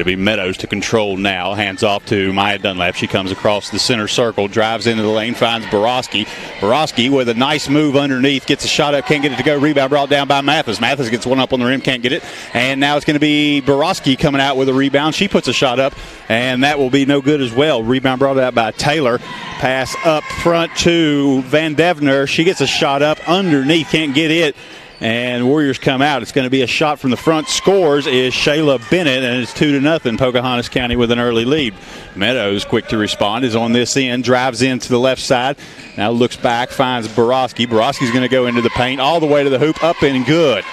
It'll be Meadows to control now. Hands off to Maya Dunlap. She comes across the center circle, drives into the lane, finds Borowski. Borowski with a nice move underneath, gets a shot up, can't get it to go. Rebound brought down by Mathis. Mathis gets one up on the rim, can't get it. And now it's going to be Borowski coming out with a rebound. She puts a shot up, and that will be no good as well. Rebound brought out by Taylor. Pass up front to Van Devner. She gets a shot up underneath, can't get it. And Warriors come out. It's going to be a shot from the front. Scores is Shayla Bennett, and it's 2-0. Pocahontas County with an early lead. Meadows, quick to respond, is on this end, drives into the left side. Now looks back, finds Borowski. Borowski's going to go into the paint all the way to the hoop, up and good.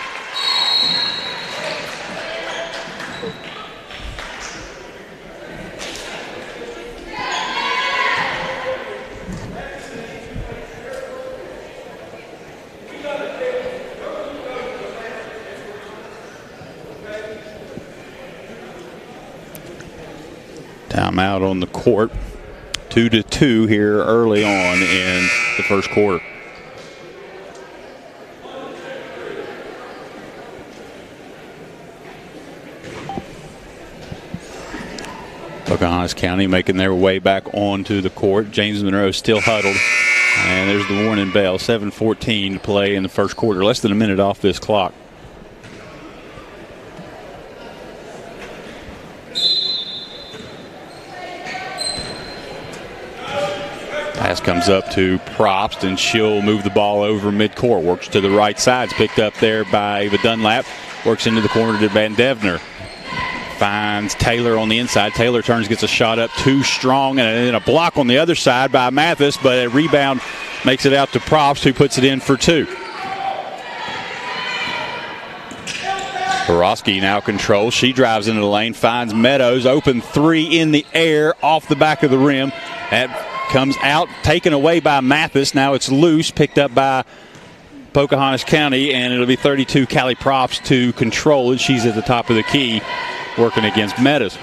Timeout on the court. 2-2 here early on in the first quarter. Pocahontas County making their way back onto the court. James Monroe still huddled. And there's the warning bell. 7:14 to play in the first quarter. Less than a minute off this clock. Pass comes up to Probst, and she'll move the ball over midcourt. Works to the right side. It's picked up there by Ava Dunlap. Works into the corner to Van Devner. Finds Taylor on the inside. Taylor turns, gets a shot up too strong, and then a block on the other side by Mathis, but a rebound makes it out to Probst, who puts it in for two. Borowski now controls. She drives into the lane, finds Meadows. Open three in the air off the back of the rim. That comes out, taken away by Mathis. Now it's loose, picked up by Pocahontas County, and it'll be 32 Callie Probst to control it. She's at the top of the key working against Meadows.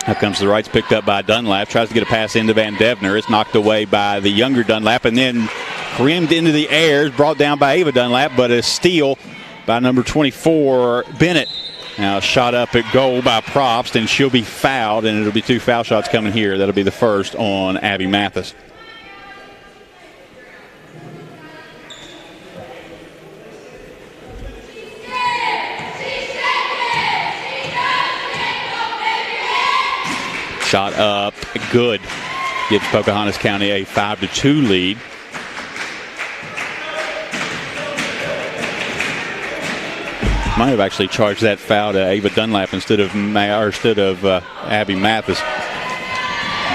Now comes the rights, picked up by Dunlap. Tries to get a pass into Van Devner. It's knocked away by the younger Dunlap, and then creamed into the air, brought down by Ava Dunlap, but a steal by number 24, Bennett. Now shot up at goal by Probst, and she'll be fouled, and it'll be two foul shots coming here. That'll be the first on Abby Mathis. Shot up, good. Gives Pocahontas County a 5-2 lead. Might have actually charged that foul to Ava Dunlap instead of Abby Mathis.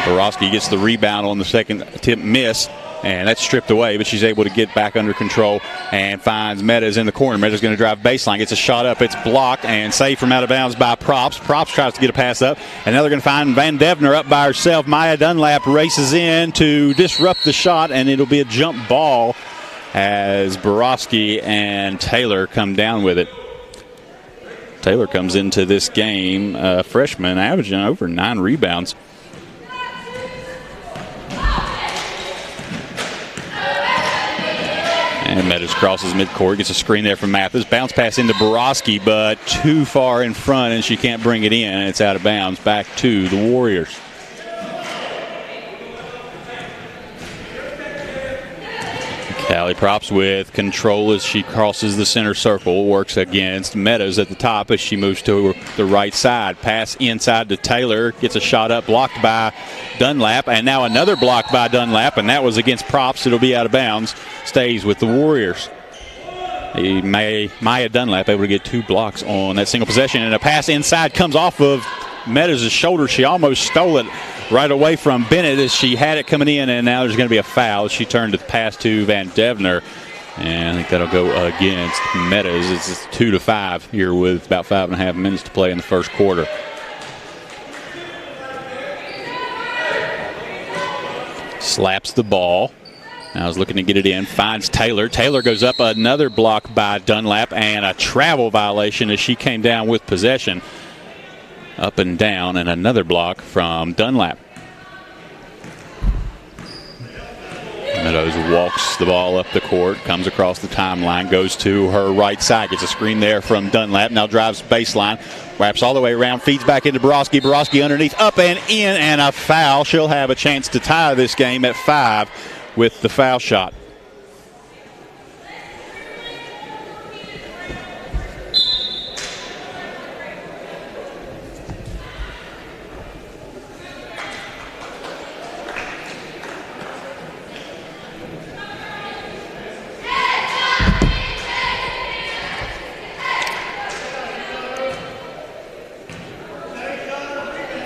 Borowski gets the rebound on the second attempt miss, and that's stripped away, but she's able to get back under control and finds Meadows in the corner. Meadows going to drive baseline, gets a shot up, it's blocked and saved from out of bounds by Probst. Probst tries to get a pass up, and now they're going to find Van Devner up by herself. Maya Dunlap races in to disrupt the shot, and it'll be a jump ball as Borowski and Taylor come down with it. Taylor comes into this game, freshman, averaging over 9 rebounds. And Meadows crosses midcourt, gets a screen there from Mathis. Bounce pass into Borowski, but too far in front, and she can't bring it in, and it's out of bounds. Back to the Warriors. Callie Probst with control as she crosses the center circle. Works against Meadows at the top as she moves to the right side. Pass inside to Taylor. Gets a shot up, blocked by Dunlap. And now another block by Dunlap, and that was against Probst. It'll be out of bounds. Stays with the Warriors. Maya Dunlap able to get 2 blocks on that single possession. And a pass inside comes off of Meadows' shoulder. She almost stole it right away from Bennett as she had it coming in, and now there's going to be a foul. She turned the pass to Van Devner, and I think that'll go against Meadows. It's 2-5 here with about 5.5 minutes to play in the first quarter. Slaps the ball. Now is looking to get it in. Finds Taylor. Taylor goes up, another block by Dunlap, and a travel violation as she came down with possession. Up and down, and another block from Dunlap. Meadows walks the ball up the court, comes across the timeline, goes to her right side, gets a screen there from Dunlap, now drives baseline, wraps all the way around, feeds back into Borowski. Borowski underneath, up and in, and a foul. She'll have a chance to tie this game at 5 with the foul shot.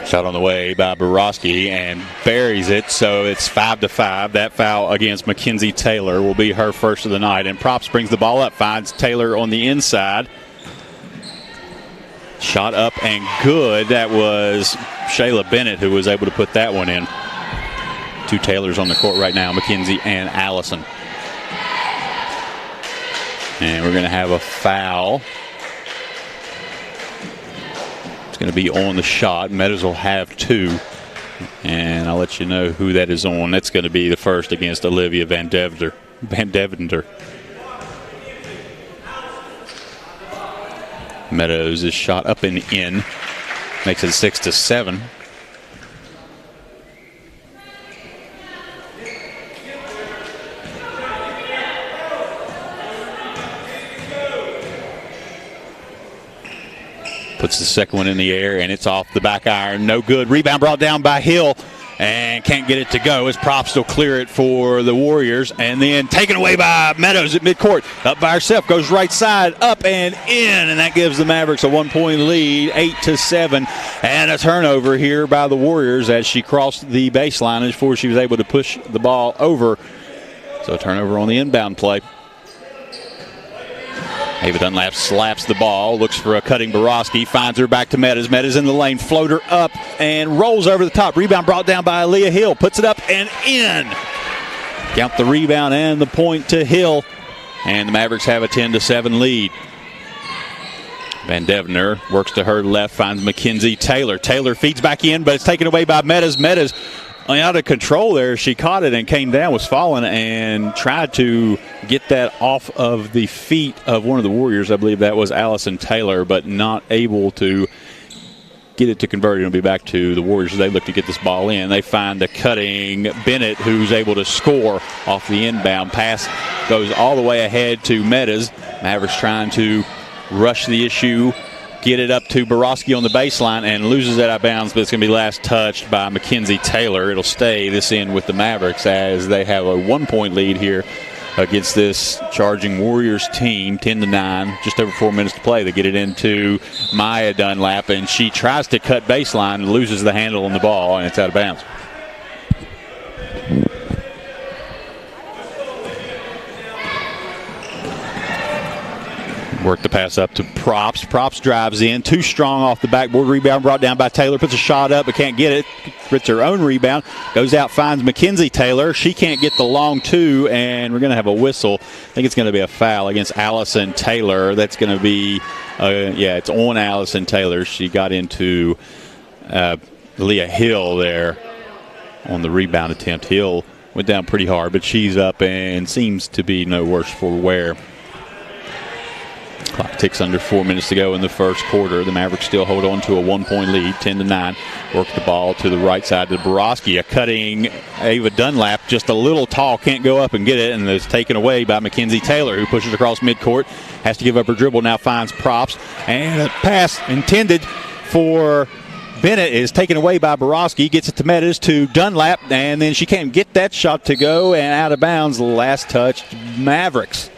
Shot on the way by Borowski and buries it, so it's 5-5. That foul against Mackenzie Taylor will be her first of the night. And Props brings the ball up, finds Taylor on the inside. Shot up and good. That was Shayla Bennett who was able to put that one in. 2 Taylors on the court right now, Mackenzie and Allison. And we're going to have a foul. Going to be on the shot. Meadows will have 2, and I'll let you know who that is on. That's going to be the first against Olivia Van Deventer. Meadows is shot up and in, makes it 6-7. Puts the second one in the air, and it's off the back iron. No good. Rebound brought down by Hill, and can't get it to go as Props will clear it for the Warriors. And then taken away by Meadows at midcourt. Up by herself, goes right side, up and in, and that gives the Mavericks a 1-point lead, 8-7. And a turnover here by the Warriors as she crossed the baseline before she was able to push the ball over. So a turnover on the inbound play. Ava Dunlap slaps the ball, looks for a cutting Borowski, finds her back to Meadows. Meadows in the lane, floater up and rolls over the top. Rebound brought down by Aaliyah Hill, puts it up and in. Count the rebound and the point to Hill, and the Mavericks have a 10-7 lead. Van Deventer works to her left, finds Mackenzie Taylor. Taylor feeds back in, but it's taken away by Meadows. Meadows out of control there. She caught it and came down, was falling, and tried to get that off of the feet of one of the Warriors. I believe that was Allison Taylor, but not able to get it to convert. It'll be back to the Warriors as they look to get this ball in. They find the cutting Bennett, who's able to score off the inbound. Pass goes all the way ahead to Meadows. Mavericks trying to rush the issue, get it up to Borowski on the baseline, and loses it out of bounds, but it's going to be last touched by Mackenzie Taylor. It'll stay this end with the Mavericks as they have a 1-point lead here against this charging Warriors team, 10-9, just over 4 minutes to play. They get it into Maya Dunlap, and she tries to cut baseline and loses the handle on the ball, and it's out of bounds. Work the pass up to Props. Props drives in, too strong off the backboard. Rebound brought down by Taylor. Puts a shot up but can't get it. Gets her own rebound. Goes out, finds Mackenzie Taylor. She can't get the long 2, and we're going to have a whistle. I think it's going to be a foul against Allison Taylor. That's going to be, it's on Allison Taylor. She got into Leah Hill there on the rebound attempt. Hill went down pretty hard, but she's up and seems to be no worse for wear. Clock ticks under 4 minutes to go in the first quarter. The Mavericks still hold on to a 1-point lead, 10-9. Work the ball to the right side to Borowski. A cutting Ava Dunlap, just a little tall, can't go up and get it, and it's taken away by Mackenzie Taylor, who pushes across midcourt. Has to give up her dribble, now finds Props. And a pass intended for Bennett is taken away by Borowski. Gets it to Meadows to Dunlap, and then she can't get that shot to go, and out of bounds. Last touch, Mavericks.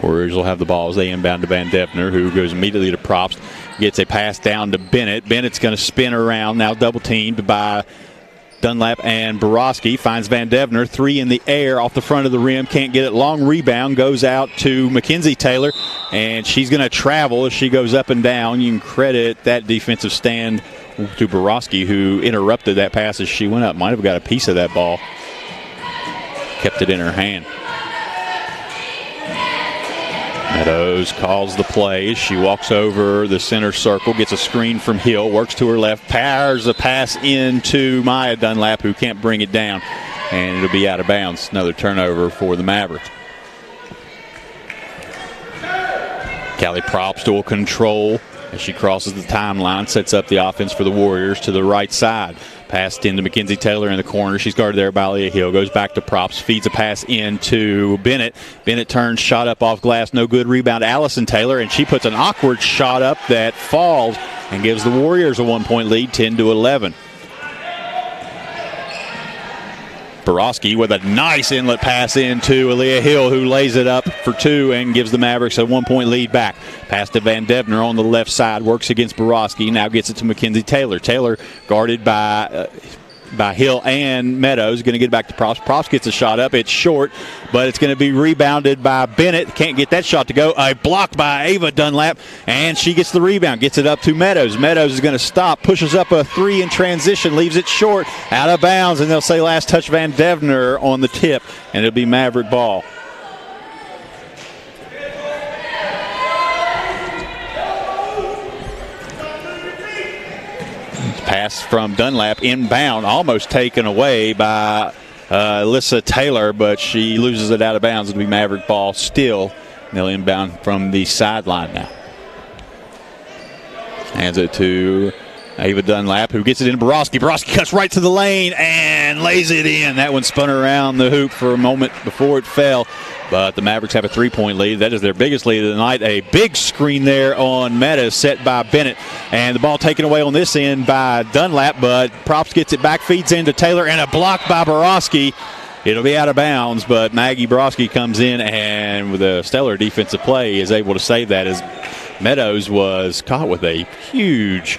Warriors will have the ball as they inbound to Van Deventer, who goes immediately to Props. Gets a pass down to Bennett. Bennett's going to spin around, now double teamed by Dunlap and Borowski. Finds Van Deventer, 3 in the air off the front of the rim. Can't get it. Long rebound goes out to Mackenzie Taylor, and she's going to travel as she goes up and down. You can credit that defensive stand to Borowski, who interrupted that pass as she went up. Might have got a piece of that ball. Kept it in her hand. Meadows calls the play. She walks over the center circle, gets a screen from Hill, works to her left, powers a pass into Maya Dunlap, who can't bring it down, and it'll be out of bounds. Another turnover for the Mavericks. Callie Probst will control as she crosses the timeline, sets up the offense for the Warriors to the right side. Passed into Mackenzie Taylor in the corner. She's guarded there by Leah Hill. Goes back to Probst. Feeds a pass into Bennett. Bennett turns, shot up off glass. No good. Rebound Allison Taylor, and she puts an awkward shot up that falls and gives the Warriors a 1-point lead, 10-11. Borowski with a nice inlet pass into Aaliyah Hill, who lays it up for two and gives the Mavericks a 1-point lead back. Pass to Van Devner on the left side, works against Borowski, now gets it to Mackenzie Taylor. Taylor guarded by Hill and Meadows, going to get it back to Probst. Probst gets a shot up, it's short, but it's going to be rebounded by Bennett. Can't get that shot to go. A block by Ava Dunlap, and she gets the rebound, gets it up to Meadows. Meadows is going to stop, pushes up a three in transition, leaves it short, out of bounds, and they'll say last touch Van Devner on the tip, and it'll be Maverick ball. Pass from Dunlap inbound, almost taken away by Alyssa Taylor, but she loses it out of bounds. It'll be Maverick ball still. They'll inbound from the sideline now. Hands it to Ava Dunlap, who gets it in Borowski. Borowski cuts right to the lane and lays it in. That one spun around the hoop for a moment before it fell. But the Mavericks have a 3-point lead. That is their biggest lead of the night. A big screen there on Meta set by Bennett. And the ball taken away on this end by Dunlap, but Probst gets it back, feeds into Taylor, and a block by Borowski. It'll be out of bounds, but Maggie Borowski comes in and with a stellar defensive play is able to save that, as Meadows was caught with a huge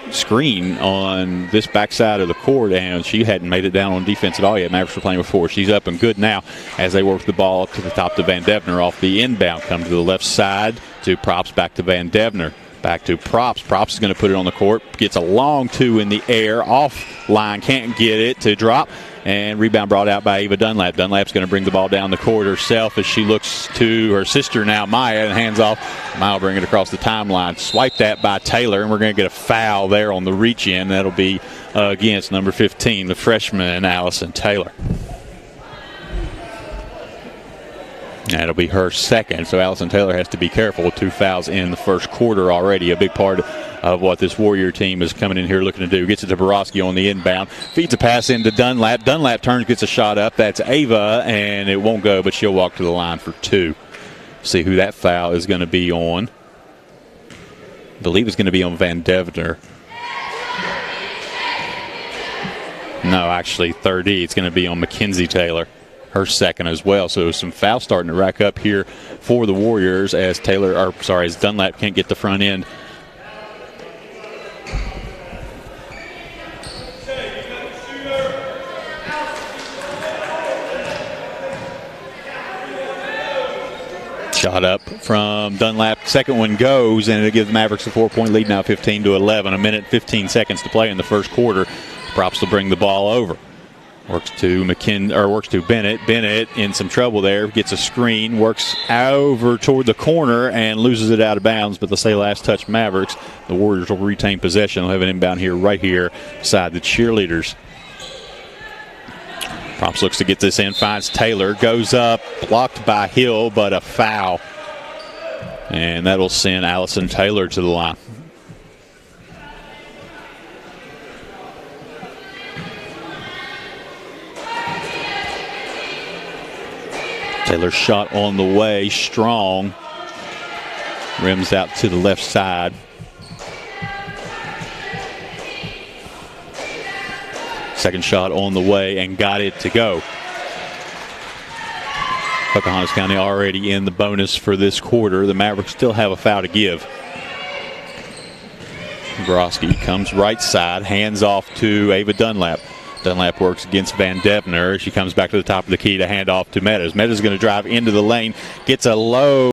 screen on this backside of the court, and she hadn't made it down on defense at all yet. Mavericks were playing before. She's up and good now as they work the ball up to the top to Van Devner off the inbound. Come to the left side to Probst, back to Van Devner. Back to Probst. Probst is going to put it on the court. Gets a long two in the air. Off line. Can't get it to drop. And rebound brought out by Ava Dunlap. Dunlap's going to bring the ball down the court herself as she looks to her sister now, Maya, and hands off. Maya will bring it across the timeline. Swipe that by Taylor, and we're going to get a foul there on the reach-in. That'll be against number 15, the freshman, Allison Taylor. That'll be her second, so Allison Taylor has to be careful with 2 fouls in the first quarter already. A big part of what this Warrior team is coming in here looking to do. Gets it to Borowski on the inbound. Feeds a pass into Dunlap. Dunlap turns, gets a shot up. That's Ava, and it won't go, but she'll walk to the line for two. See who that foul is going to be on. I believe it's going to be on Van Devner. No, actually, 30. It's going to be on Mackenzie Taylor. Her second as well. So some fouls starting to rack up here for the Warriors as as Dunlap can't get the front end. Shot up from Dunlap. Second one goes, and it'll give the Mavericks a 4-point lead now, 15-11. A minute, 15 seconds to play in the first quarter. Props to bring the ball over. Works to Bennett. Bennett in some trouble there. Gets a screen. Works over toward the corner and loses it out of bounds. But they'll say last touch Mavericks. The Warriors will retain possession. They'll have an inbound here, right here beside the cheerleaders. Props looks to get this in. Finds Taylor. Goes up. Blocked by Hill, but a foul. And that'll send Allison Taylor to the line. Taylor's shot on the way, strong. Rims out to the left side. Second shot on the way and got it to go. Pocahontas County already in the bonus for this quarter. The Mavericks still have a foul to give. Borowski comes right side, hands off to Ava Dunlap. Dunlap works against Van Devner. She comes back to the top of the key to hand off to Meadows. Meadows is going to drive into the lane, gets a low